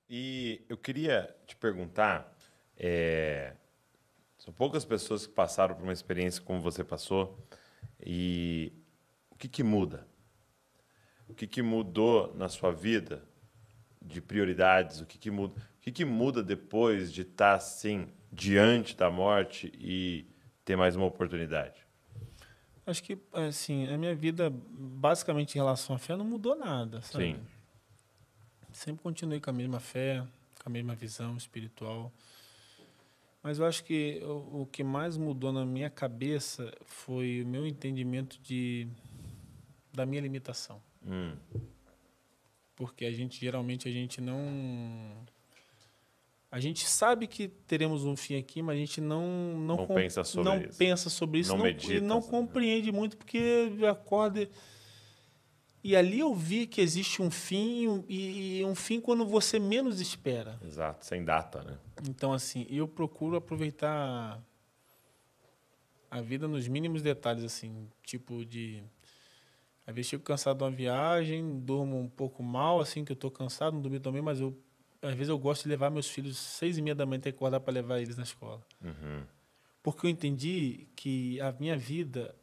E eu queria te perguntar, são poucas pessoas que passaram por uma experiência como você passou, e o que que muda? O que que mudou na sua vida de prioridades? O que que muda depois de estar assim diante da morte e ter mais uma oportunidade? Acho que, assim, a minha vida, basicamente em relação à fé, não mudou nada, sabe? Sim, Sempre continuei com a mesma fé, com a mesma visão espiritual. Mas eu acho que o que mais mudou na minha cabeça foi o meu entendimento da minha limitação. hum, Porque geralmente, a gente não. A gente sabe que teremos um fim aqui, mas a gente não pensa não sobre isso, pensa sobre isso não e medita. não compreende muito, porque acorda. E ali eu vi que existe um fim e um fim quando você menos espera. Exato, sem data, né? Então, assim, eu procuro aproveitar a vida nos mínimos detalhes, assim, tipo de... Às vezes chego cansado de uma viagem, durmo um pouco mal, assim, que eu tô cansado, não dormi também, mas às vezes eu gosto de levar meus filhos 6:30 da manhã, ter que acordar para levar eles na escola. Uhum. Porque eu entendi que a minha vida,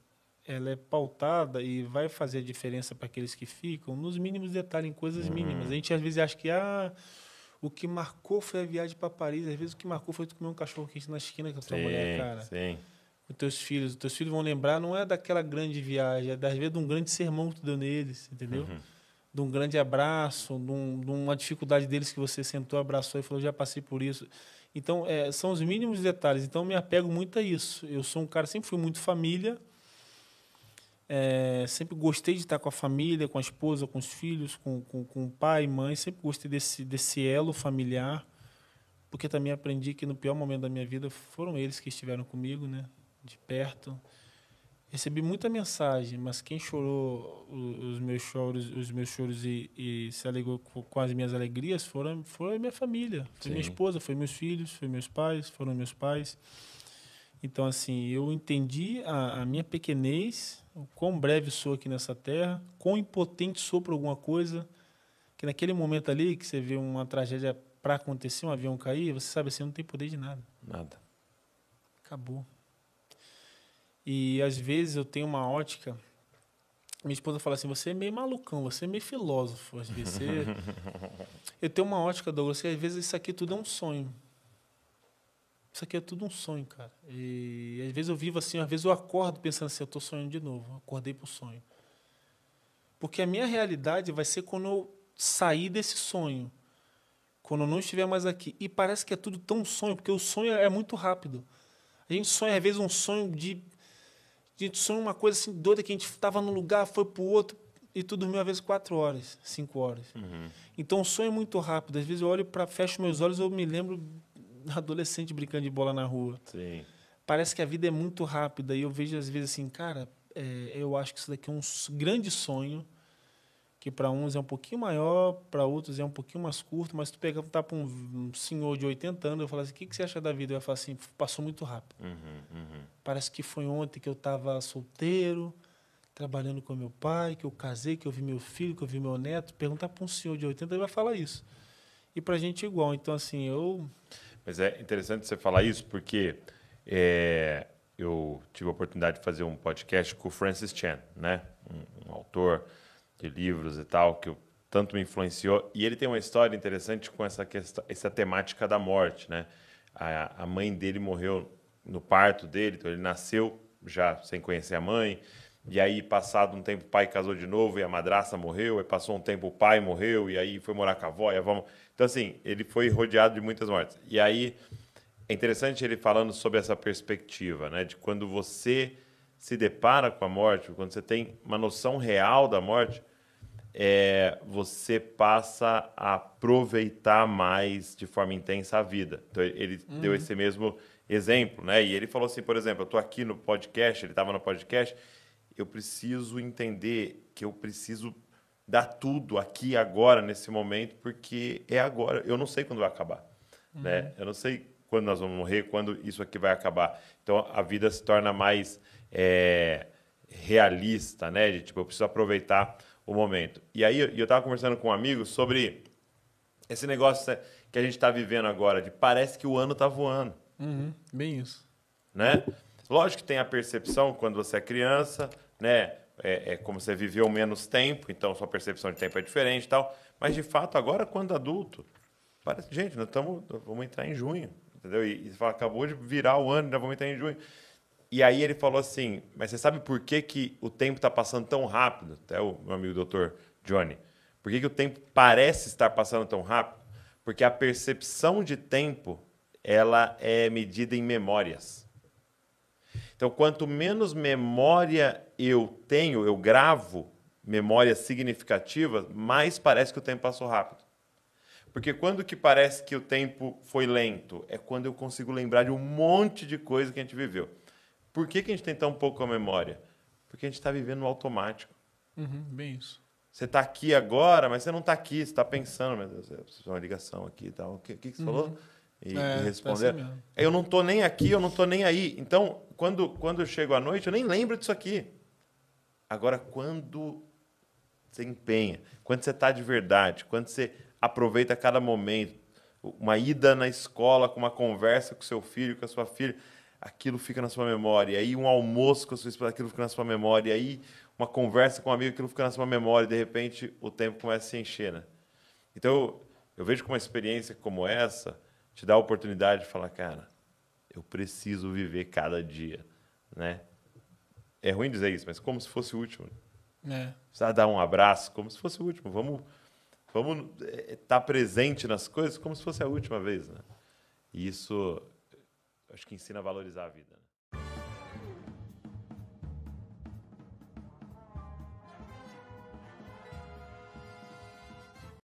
ela é pautada e vai fazer a diferença para aqueles que ficam nos mínimos detalhes, em coisas mínimas. A Uhum. gente às vezes acha que o que marcou foi a viagem para Paris, às vezes o que marcou foi tu comer um cachorro quente na esquina com a tua mulher, Sim, cara. sim. Os teus filhos vão lembrar, não é daquela grande viagem, é às vezes de um grande sermão que tu deu neles, entendeu? Uhum. De um grande abraço, de uma dificuldade deles que você sentou, abraçou e falou, já passei por isso. Então, são os mínimos detalhes. Então, eu me apego muito a isso. Eu sou um cara, sempre fui muito família, sempre gostei de estar com a família, com a esposa, com os filhos, com o pai e mãe. Sempre gostei desse elo familiar, porque também aprendi que no pior momento da minha vida foram eles que estiveram comigo, né? De perto. Recebi muita mensagem, mas quem chorou os meus choros e se alegrou com as minhas alegrias foi a minha família, foi minha Sim. esposa, foi meus filhos, foi meus pais, foram meus pais. Então, assim, eu entendi a minha pequenez, o quão breve sou aqui nessa terra, quão impotente sou para alguma coisa, que naquele momento ali que você vê uma tragédia para acontecer, um avião cair, você sabe assim, não tem poder de nada. Nada. Acabou. E às vezes eu tenho uma ótica. Minha esposa fala assim: você é meio malucão, você é meio filósofo. Às vezes eu tenho uma ótica, Douglas, que às vezes isso aqui tudo é um sonho. Isso aqui é tudo um sonho, cara. E às vezes eu vivo assim, às vezes eu acordo pensando assim: eu estou sonhando de novo. Acordei pro sonho. Porque a minha realidade vai ser quando eu sair desse sonho. Quando eu não estiver mais aqui. E parece que é tudo tão sonho, porque o sonho é muito rápido. A gente sonha, às vezes, um sonho de. A gente sonha uma coisa assim doida que a gente estava num lugar, foi pro outro e tu dormiu às vezes 4 horas, 5 horas. Uhum. Então o sonho é muito rápido. Às vezes eu olho para fecho meus olhos, eu me lembro adolescente brincando de bola na rua. Sim. Parece que a vida é muito rápida e eu vejo às vezes assim, cara, eu acho que isso daqui é um grande sonho que para uns é um pouquinho maior, para outros é um pouquinho mais curto, mas tu perguntar para um senhor de 80 anos, eu falo assim, o que você acha da vida? Eu falo assim, passou muito rápido. Uhum. Uhum. Parece que foi ontem que eu estava solteiro, trabalhando com meu pai, que eu casei, que eu vi meu filho, que eu vi meu neto. Perguntar para um senhor de 80, ele vai falar isso. E para a gente é igual. Então, assim, Mas é interessante você falar isso porque eu tive a oportunidade de fazer um podcast com o Francis Chan, né? Um autor de livros e tal, que tanto me influenciou. E ele tem uma história interessante com essa questão, essa temática da morte, né? A mãe dele morreu no parto dele, então ele nasceu já sem conhecer a mãe. E aí, passado um tempo, o pai casou de novo e a madrasta morreu. Aí passou um tempo, o pai morreu e aí foi morar com a avó e a avó. Então, assim, ele foi rodeado de muitas mortes. E aí, é interessante ele falando sobre essa perspectiva, né? De quando você se depara com a morte, quando você tem uma noção real da morte, você passa a aproveitar mais de forma intensa a vida. Então, ele deu esse mesmo exemplo, né? E ele falou assim, por exemplo, eu estou aqui no podcast, ele estava no podcast, eu preciso entender que eu preciso dar tudo aqui agora, nesse momento, porque é agora. Eu não sei quando vai acabar, né? Eu não sei quando nós vamos morrer, quando isso aqui vai acabar. Então, a vida se torna mais realista, né? De, tipo, eu preciso aproveitar o momento. E aí, eu estava conversando com um amigo sobre esse negócio que a gente está vivendo agora, de parece que o ano está voando. Bem isso. Né? Lógico que tem a percepção quando você é criança, né? Como você viveu menos tempo, então sua percepção de tempo é diferente e tal. Mas, de fato, agora, quando adulto, parece, gente, vamos entrar em junho, entendeu? E você fala, acabou de virar o ano, já vamos entrar em junho. E aí ele falou assim, mas você sabe por que, que o tempo está passando tão rápido? Até o meu amigo doutor Johnny. Por que, que o tempo parece estar passando tão rápido? Porque a percepção de tempo, ela é medida em memórias. Então, quanto menos memória eu tenho, eu gravo memórias significativas, mais parece que o tempo passou rápido. Porque quando que parece que o tempo foi lento? É quando eu consigo lembrar de um monte de coisa que a gente viveu. Por que, que a gente tem tão pouca memória? Porque a gente está vivendo no automático. Bem isso. Você está aqui agora, mas você não está aqui, você está pensando, meu Deus, eu preciso de uma ligação aqui e tal. O que você falou? E responder. Tá assim eu não estou nem aqui, eu não estou nem aí. Então, quando eu chego à noite, eu nem lembro disso aqui. Agora, quando você empenha, quando você está de verdade, quando você aproveita cada momento, uma ida na escola, com uma conversa com seu filho, com a sua filha, aquilo fica na sua memória. E aí um almoço com a sua esposa, aquilo fica na sua memória. E aí uma conversa com um amigo, aquilo fica na sua memória. E de repente o tempo começa a se encher, né? Então eu vejo que uma experiência como essa te dá a oportunidade de falar, cara, eu preciso viver cada dia, né? É ruim dizer isso, mas como se fosse o último. Precisa dar um abraço, como se fosse o último. Vamos estar presente nas coisas como se fosse a última vez, né? E isso, acho que ensina a valorizar a vida.